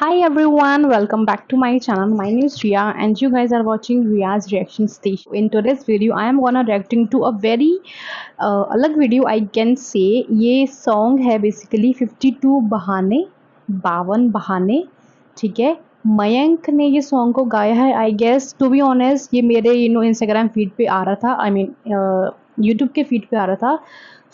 Hi everyone, welcome back to my channel. My name is Ria and you guys are watching Ria's Reaction Station. In today's video, I am gonna reacting to a very अलग video I can say. ये song है basically 52 बहाने 52 बहाने, ठीक है। मयंक ने ये song को गाया है। I guess to be honest ये मेरे इंस्टाग्राम फीड पे आ रहा था, आई मीन यूट्यूब के फीड पे आ रहा था।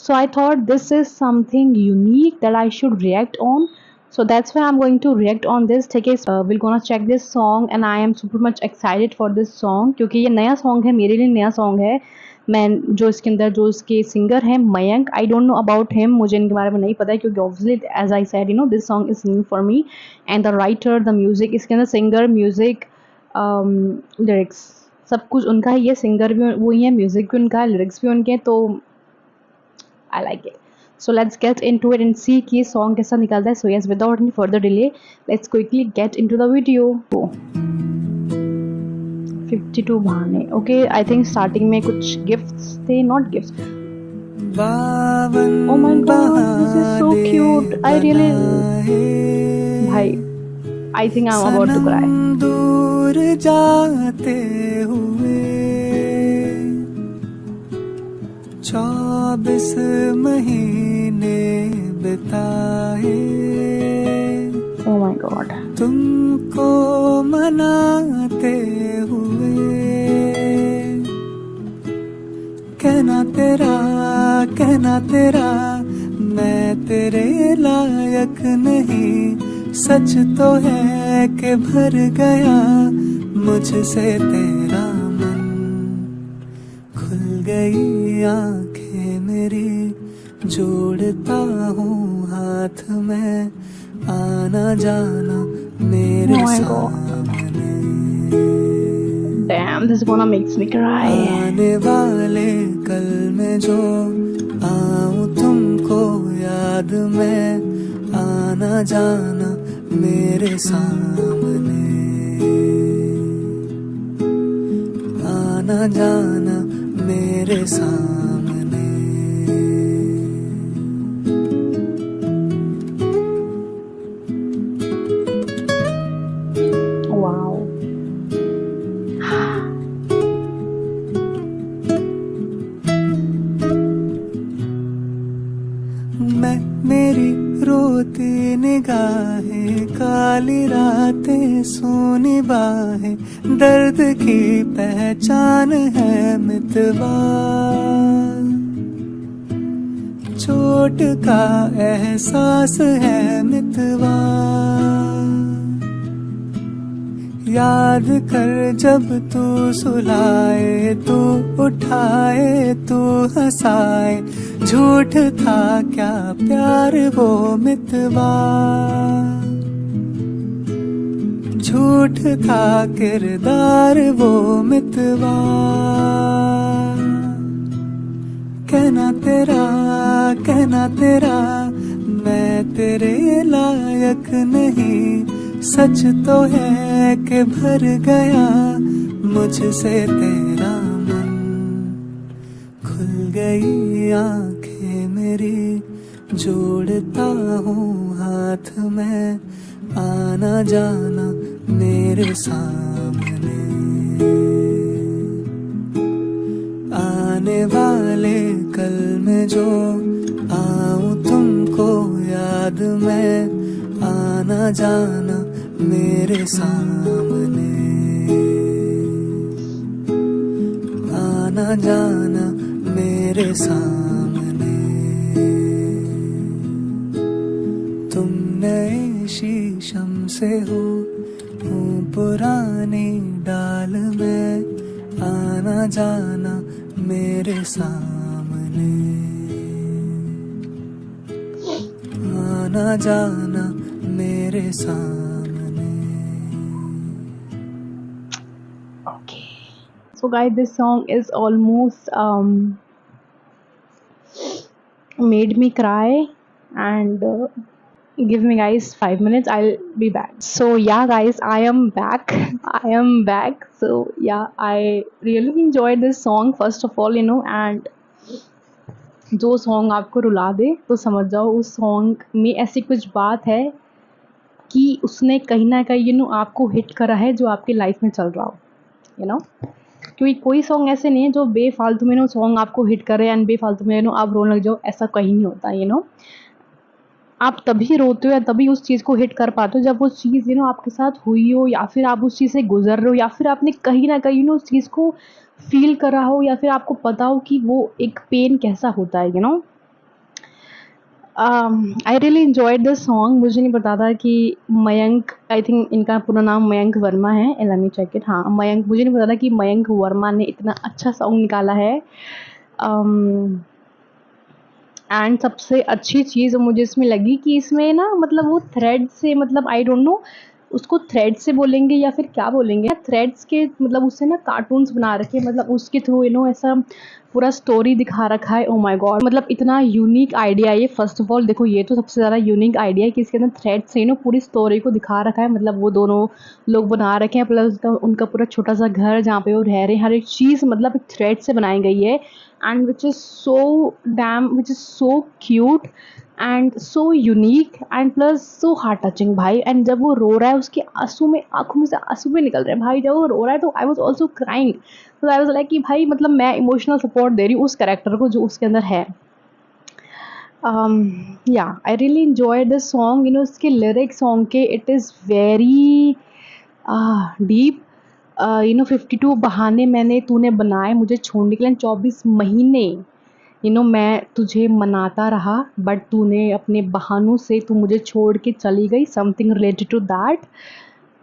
So I thought this is something unique that I should react on. So that's why I'm going to react on this. ठीक है, we're gonna check this song and I am super much excited for this song क्योंकि ये नया song है, मेरे लिए नया song है। मैं जो इसके अंदर जो इसके सिंगर हैं Mayank, I don't know about him, मुझे इनके बारे में नहीं पता है क्योंकि obviously as I said this song is new for me and the writer the music, इसके अंदर सिंगर म्यूजिक लिरिक्स सब कुछ उनका है। ये सिंगर भी वही है, म्यूजिक भी उनका है, लिरिक्स भी उनके हैं, तो I like it. So let's get into it and see कि song कैसा निकलता है. So yes, without any further delay, let's quickly get into the video. 52 बहाने. Okay, I think starting में कुछ gifts थे, not gifts. Oh my god, this is so cute. I really, भाई, I think I'm about to cry. दूर जाते हुए 24 महीने बिताए, Oh my god. तुमको मनाते हुए, कहना तेरा मैं तेरे लायक नहीं। सच तो है कि भर गया मुझसे तेरा मन, खुल गई आंखें मेरी, जोड़ता हूँ हाथ में, आना जाना मेरे सामने। Damn, this is gonna makes me cry. आने वाले कल में जो आऊं तुमको याद में, आना जाना मेरे सामने, आना जाना मेरे सामने। Wow. मेरी रोती निगाहें, काली रातें सोनी बाहें, दर्द की पहचान है मितवा, चोट का एहसास है मितवा। याद कर जब तू सुलाए, तू उठाए, तू हंसाए, झूठ था क्या प्यार वो मितवा, झूठ था किरदार वो मितवा। कहना तेरा मैं तेरे लायक नहीं। सच तो है कि भर गया मुझसे तेरा मन, खुल गई आंखें मेरी, जोड़ता हूँ हाथ में, आना जाना मेरे सामने। आने वाले कल में जो आऊं तुमको याद में, आना जाना मेरे सामने, आना जाना मेरे सामने। तुम नए शीशम से हो, हूँ पुरानी डाल में, आना जाना मेरे सामने, आना जाना मेरे सामने। Okay. So guys, this song is almost made me cry and give me guys 5 minutes, I'll be back. So yeah guys, I am back. I am back. So yeah, I really enjoyed this song first of all, and जो song आपको रुला दे तो समझ जाओ उस song में ऐसी कुछ बात है कि उसने कहीं न कहीं आपको हिट करा है जो आपकी लाइफ़ में चल रहा हो, यू नो। क्योंकि कोई सॉन्ग ऐसे नहीं है जो बेफ़ालतू में सॉन्ग आपको हिट करे एंड बेफ़ालतू में आप रोने लग जाओ, ऐसा कहीं नहीं होता, आप तभी रोते हो या तभी उस चीज़ को हिट कर पाते हो जब वो चीज़ आपके साथ हुई हो, या फिर आप उस चीज़ से गुज़र रहे हो, या फिर आपने कहीं न कहीं उस चीज़ को फ़ील करा हो, या फिर आपको पता हो कि वो एक पेन कैसा होता है, I really enjoyed this song. मुझे नहीं पता था कि मयंक, आई थिंक इनका पूरा नाम मयंक वर्मा है, लेट मी चेक इट। हाँ, मयंक, मुझे नहीं पता था कि मयंक वर्मा ने इतना अच्छा सॉन्ग निकाला है। एंड सबसे अच्छी चीज़ मुझे इसमें लगी कि इसमें ना मतलब वो थ्रेड से, मतलब आई डोंट नो उसको थ्रेड से बोलेंगे या फिर क्या बोलेंगे, थ्रेड्स के मतलब उससे ना कार्टून्स बना रखे हैं, मतलब उसके थ्रू ऐसा पूरा स्टोरी दिखा रखा है। ओह माय गॉड, मतलब इतना यूनिक आइडिया है ये। फर्स्ट ऑफ ऑल देखो, ये तो सबसे ज़्यादा यूनिक आइडिया है कि इसके अंदर थ्रेड से पूरी स्टोरी को दिखा रखा है, मतलब वो दोनों लोग बना रखे हैं, प्लस उनका पूरा छोटा सा घर जहाँ पे वो रह रहे हैं, हर एक चीज़ मतलब एक थ्रेड से बनाई गई है। And which is so cute and so unique and plus so heart touching भाई। एंड जब वो रो रहा है, उसके आंखों में से आंसू भी निकल रहे हैं भाई। जब वो रो रहा है तो आई वॉज ऑल्सो क्राइंग, तो आई वॉज लाइक कि भाई मतलब मैं इमोशनल सपोर्ट दे रही हूँ उस कैरेक्टर को जो उसके अंदर है। या I really enjoy this song, इसके लिरिक्स सॉन्ग के, इट इज़ वेरी डीप। 52 बहाने मैंने तूने बनाए मुझे छोड़ने के लिए, 24 महीने मैं तुझे मनाता रहा, बट तूने अपने बहानों से तू मुझे छोड़ के चली गई, something related to that.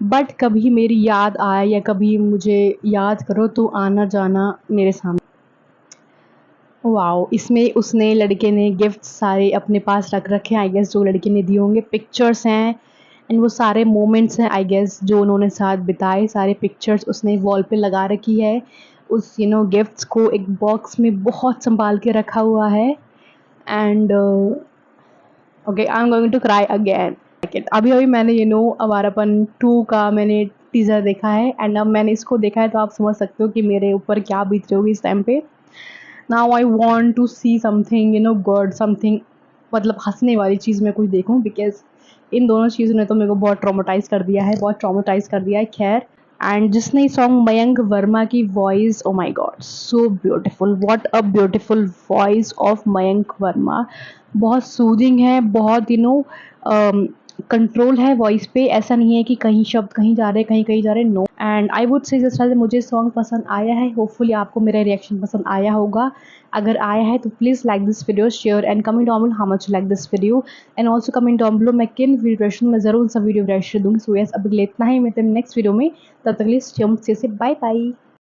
But कभी मेरी याद आए या कभी मुझे याद करो तो आना जाना मेरे सामने। वाओ! इसमें उसने, लड़के ने गिफ्ट सारे अपने पास रख रखे हैं, आई गेस जो लड़के ने दिए होंगे, पिक्चर्स हैं एंड वो सारे मोमेंट्स हैं आई गेस जो उन्होंने साथ बिताए, सारे पिक्चर्स उसने वॉल पे लगा रखी है। उस गिफ्ट्स को एक बॉक्स में बहुत सँभाल के रखा हुआ है। And okay, I am going to cry again. अभी-अभी मैंने अवारापन 2 का मैंने टीज़र देखा है एंड अब मैंने इसको देखा है, तो आप समझ सकते हो कि मेरे ऊपर क्या बीत रही होगी इस टाइम पे। Now I want to see something good, something मतलब हँसने वाली चीज़ मैं कुछ देखूँ, बिकॉज़ इन दोनों चीज़ों ने तो मेरे को बहुत ट्रॉमाटाइज़ कर दिया है, बहुत ट्रॉमाटाइज़ कर दिया है। ख़ैर, एंड जिसने ये सॉन्ग, मयंक वर्मा की voice, oh my God so beautiful, what a beautiful voice of Mayank Verma. बहुत सूदिंग है, बहुत कंट्रोल है वॉइस पे, ऐसा नहीं है कि कहीं शब्द कहीं जा रहे हैं, कहीं कहीं जा रहे हैं, no. And I would say जिस तरह से मुझे सॉन्ग पसंद आया है, होपफुली आपको मेरा रिएक्शन पसंद आया होगा। अगर आया है तो please like this video, share and comment down below how much you like this video, and also comment down below मैं किन वीडियो रिएक्शन में ज़रूर सब वीडियो रिएक्शन दूँगी। सो यस, अभी लेतना है, मिलते हैं नेक्स्ट वीडियो में, तब तक के लिए stay home, stay safe, bye bye.